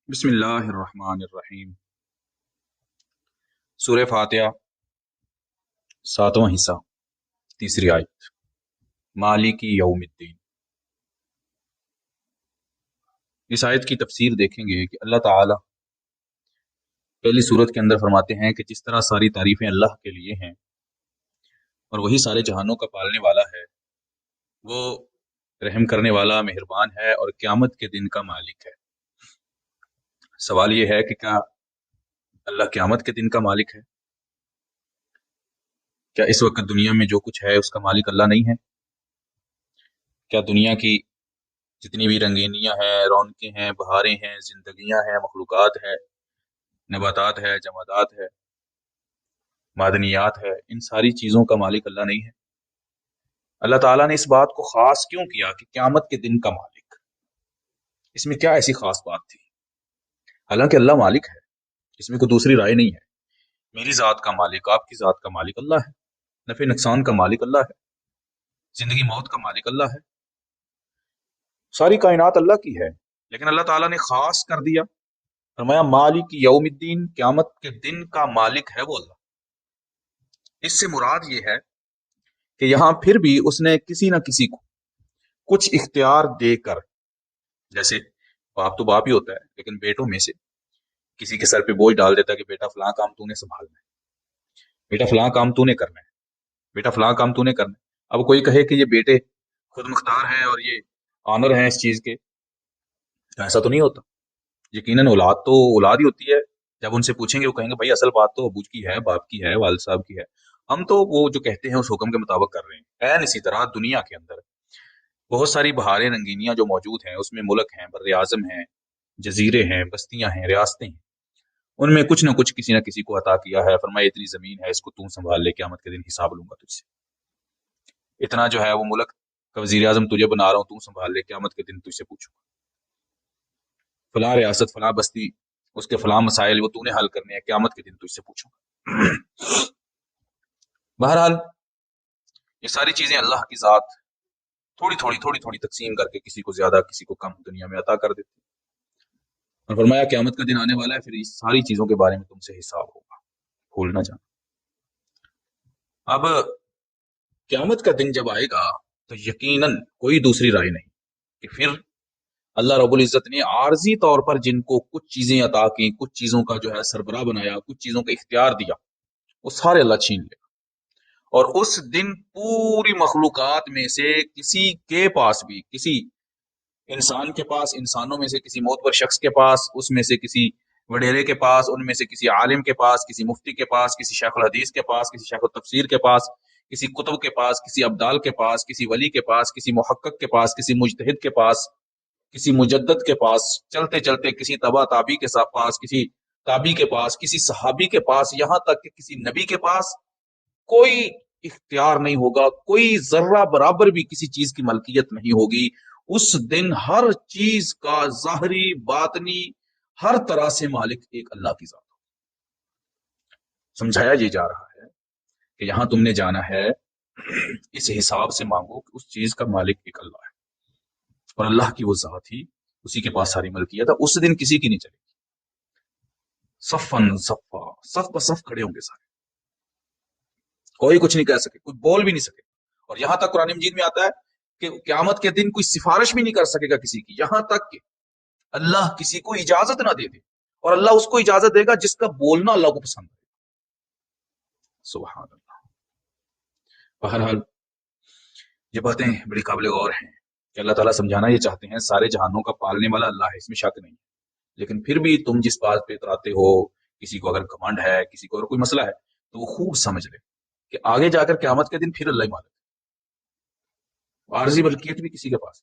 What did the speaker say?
बिस्मिल्लाहिर्रहमानिर्रहीम। सूरह फातिहा, सातवां हिस्सा, तीसरी आयत। मालिकी यौमिद्दीन। इस आयत की तफसीर देखेंगे कि अल्लाह ताला पहली सूरत के अंदर फरमाते हैं कि जिस तरह सारी तारीफें अल्लाह के लिए हैं और वही सारे जहानों का पालने वाला है, वो रहम करने वाला मेहरबान है और क़यामत के दिन का मालिक है। सवाल ये है कि क्या अल्लाह क़यामत के दिन का मालिक है? क्या इस वक्त दुनिया में जो कुछ है उसका मालिक अल्लाह नहीं है? क्या दुनिया की जितनी भी रंगीनियां हैं, रौनकें हैं, बहारें हैं, जिंदगियां हैं, मखलूकात है, नबातात है, जमादात है, मादनियात है, इन सारी चीज़ों का मालिक अल्लाह नहीं है? अल्लाह ताला ने इस बात को ख़ास क्यों किया कि क़यामत के दिन का मालिक? इसमें क्या ऐसी ख़ास बात थी? हालांकि अल्लाह मालिक है, इसमें कोई दूसरी राय नहीं है। मेरी ज़ात का मालिक, आपकी ज़ात का मालिक अल्लाह है। नफ़े नुकसान का मालिक अल्लाह है। ज़िंदगी मौत का मालिक अल्लाह है। सारी कायनात अल्लाह की है, लेकिन अल्लाह ताला ने ख़ास कर दिया, फरमाया मालिक यौमिद्दीन, क़यामत के दिन का मालिक है वो अल्लाह। इससे मुराद ये है कि यहां फिर भी उसने किसी ना किसी को कुछ इख्तियार देकर, जैसे बाप तो बाप ही होता है, लेकिन बेटों में से किसी के सर पे बोझ डाल देता है कि बेटा फलां काम तूने संभालना है, बेटा फलां काम तूने करना है, बेटा फलां काम तूने करना है। अब कोई कहे कि ये बेटे खुद मुख्तार हैं और ये ऑनर हैं इस चीज के, तो ऐसा तो नहीं होता। यकीनन औलाद तो औलाद ही होती है। जब उनसे पूछेंगे वो कहेंगे भाई असल बात तो अबू की है, बाप की है, वालिद साहब की है, हम तो वो जो कहते हैं उस हुक्म के मुताबिक कर रहे हैं। एन इसी तरह दुनिया के अंदर बहुत सारी बहारें रंगीनियां जो मौजूद हैं, उसमें मुल्क हैं, बर आज़म हैं, जजीरे हैं, बस्तियां हैं, रियासतें हैं, उनमें कुछ ना कुछ किसी ना किसी को अता किया है। फरमाया इतनी जमीन है, इसको तू संभाल ले, क़यामत के दिन हिसाब लूंगा तुझसे। इतना जो है वो मुल्क का वजीर आजम तुझे बना रहा हूँ, तू संभाल ले, क़यामत के दिन तुझसे पूछूंगा। फलां रियासत, फलां बस्ती, उसके फलां मसाइल वो तूने हल करने हैं, क़यामत के दिन तुझसे पूछूंगा। बहरहाल ये सारी चीजें अल्लाह की जात थोड़ी थोड़ी तकसीम करके किसी को ज्यादा किसी को कम दुनिया में अता कर देती है। और फरमाया क़यामत का दिन आने वाला है, फिर इस सारी चीजों के बारे में तुमसे हिसाब होगा, भूल ना जाना। अब क़यामत का दिन जब आएगा तो यकीनन कोई दूसरी राय नहीं कि फिर अल्लाह रब्बुल इज्जत ने आर्जी तौर पर जिनको कुछ चीजें अता की, कुछ चीजों का जो है सरबराह बनाया, कुछ चीजों का इख्तियार दिया, वो सारे अल्लाह छीन लेगा। और उस दिन पूरी मखलूकात में से किसी के पास भी, किसी इंसान के पास, इंसानों में से किसी मोतबर शख्स के पास, उसमें से किसी वडेरे के पास, उनमें से किसी आलिम के पास, किसी मुफ्ती के पास, किसी शेखुल हदीस के पास, किसी शेखुल तफसीर के पास, किसी कुतुब के पास, किसी अब्दाल के पास, किसी वली के पास, किसी मुहक्किक के पास, किसी मुजतहिद के पास, किसी मुजद्दद के पास, चलते चलते किसी तबा ताबी के पास, किसी ताबी के पास, किसी सहाबी के पास, यहां तक कि किसी नबी के पास कोई इख्तियार नहीं होगा, कोई जर्रा बराबर भी किसी चीज की मलकियत नहीं होगी। उस दिन हर चीज का ज़ाहरी बातनी हर तरह से मालिक एक अल्लाह की जात। समझाया ये जा रहा है कि यहां तुमने जाना है, इस हिसाब से मांगो कि उस चीज का मालिक एक अल्लाह है और अल्लाह की वो जात ही, उसी के पास सारी मलकियत है। उस दिन किसी की नहीं चलेगी। सफन सफा, सफ ब सफ खड़े होंगे सारे, कोई कुछ नहीं कह सके, कुछ बोल भी नहीं सके। और यहां तक कुरान मजीद में आता है कि क़यामत के दिन कोई सिफारिश भी नहीं कर सकेगा किसी की, यहां तक कि अल्लाह किसी को इजाजत ना दे दे, और अल्लाह उसको इजाजत देगा जिसका बोलना अल्लाह को पसंद है। सुभान अल्लाह। बहरहाल ये बातें बड़ी काबिल गौर हैं कि अल्लाह ताला समझाना ये चाहते हैं सारे जहानों का पालने वाला अल्लाह है, इसमें शक नहीं। लेकिन फिर भी तुम जिस बात पे इतराते हो, किसी को अगर घमंड है, किसी को अगर कोई मसला है, तो वो खूब समझ ले कि आगे जाकर क़यामत के दिन फिर अल्लाह ही मालिक, आर्जी मलकियत भी किसी के पास।